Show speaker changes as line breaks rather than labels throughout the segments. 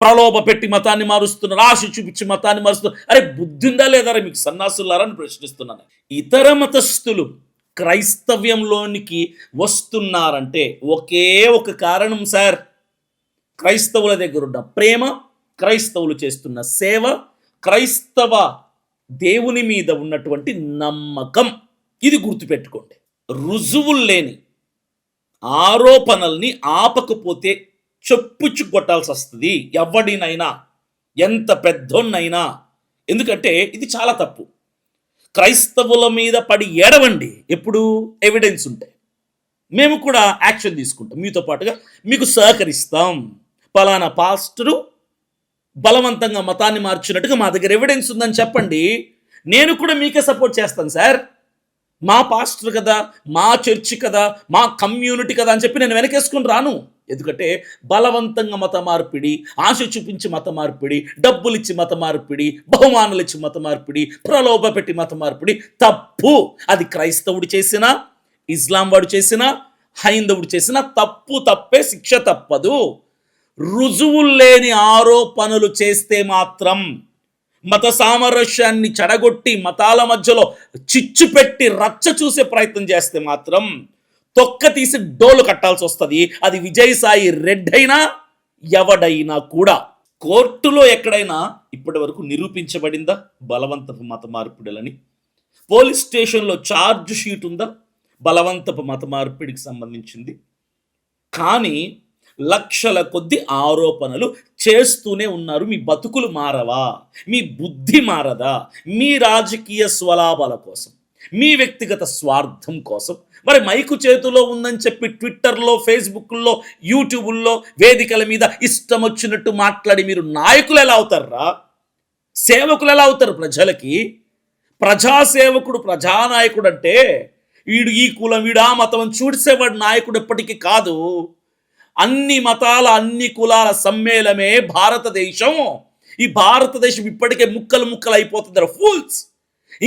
ప్రలోభ పెట్టి మతాన్ని మారుస్తున్నారు, ఆశ చూపించి మతాన్ని మారుస్తున్నారు. అరే బుద్ధి ఉందా లేదా మీకు సన్నాసులారా అని ప్రశ్నిస్తున్నాను. ఇతర మతస్థులు క్రైస్తవ్యంలోనికి వస్తున్నారంటే ఒకే ఒక కారణం సార్. క్రైస్తవుల దగ్గర ఉన్న ప్రేమ, క్రైస్తవులు చేస్తున్న సేవ, క్రైస్తవ దేవుని మీద ఉన్నటువంటి నమ్మకం. ఇది గుర్తుపెట్టుకోండి. రుజువులు లేని ఆరోపణల్ని ఆపకపోతే చెప్పుచ్చు కొట్టాల్సి వస్తుంది ఎవడినైనా, ఎంత పెద్దోన్నైనా. ఎందుకంటే ఇది చాలా తప్పు. క్రైస్తవుల మీద పడి ఏడవండి ఎప్పుడు ఎవిడెన్స్ ఉంటే. మేము కూడా యాక్షన్ తీసుకుంటాం, మీతో పాటుగా మీకు సహకరిస్తాం. పలానా పాస్టరు బలవంతంగా మతాన్ని మార్చినట్టుగా మా దగ్గర ఎవిడెన్స్ ఉందని చెప్పండి, నేను కూడా మీకే సపోర్ట్ చేస్తాను సార్. మా పాస్టర్ కదా, మా చర్చి కదా, మా కమ్యూనిటీ కదా అని చెప్పి నేను వెనకేసుకుని రాను. ఎందుకంటే బలవంతంగా మత మార్పిడి, ఆశ చూపించి మత మార్పిడి, డబ్బులు ఇచ్చి మత మార్పిడి, బహుమానాలు ఇచ్చి మత మార్పిడి, ప్రలోభ పెట్టి మత మార్పిడి తప్పు. అది క్రైస్తవుడు చేసినా, ఇస్లాం వాడు చేసినా, హైందవుడు చేసినా తప్పు తప్పే, శిక్ష తప్పదు. రుజువులు లేని ఆరోపణలు చేస్తే మాత్రం, మత సామరస్యాన్ని చెడగొట్టి మతాల మధ్యలో చిచ్చు పెట్టి రచ్చ చూసే ప్రయత్నం చేస్తే మాత్రం తొక్క తీసి డోలు కట్టాల్సి వస్తుంది. అది విజయసాయి రెడ్డి అయినా ఎవడైనా కూడా. కోర్టులో ఎక్కడైనా ఇప్పటి వరకు నిరూపించబడిందా బలవంతపు మత మార్పిడులని? పోలీస్ స్టేషన్లో ఛార్జ్ షీట్ ఉందా బలవంతపు మత మార్పిడికి సంబంధించింది? కానీ లక్షల కొద్ది ఆరోపణలు చేస్తూనే ఉన్నారు. మీ బతుకులు మారవా? మీ బుద్ధి మారదా? మీ రాజకీయ స్వలాభాల కోసం, మీ వ్యక్తిగత స్వార్థం కోసం. మరి మైకు చేతిలో ఉందని చెప్పి ట్విట్టర్లో, ఫేస్బుక్లో, యూట్యూబుల్లో, వేదికల మీద ఇష్టం వచ్చినట్టు మాట్లాడి మీరు నాయకులు ఎలా అవుతారా? సేవకులు ఎలా అవుతారు ప్రజలకి? ప్రజాసేవకుడు, ప్రజానాయకుడు అంటే వీడు ఈ కులం, వీడు ఆ మతం అని చూసేవాడు నాయకుడు ఎప్పటికీ కాదు. అన్ని మతాల, అన్ని కులాల సమ్మేళమే భారతదేశం. ఈ భారతదేశం ఇప్పటికే ముక్కలు ముక్కలు అయిపోతుంది ఫూల్స్.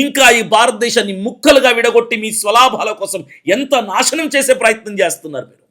ఇంకా ఈ భారతదేశాన్ని ముక్కలుగా విడగొట్టి మీ స్వలాభాల కోసం ఎంత నాశనం చేసే ప్రయత్నం చేస్తున్నారు మీరు.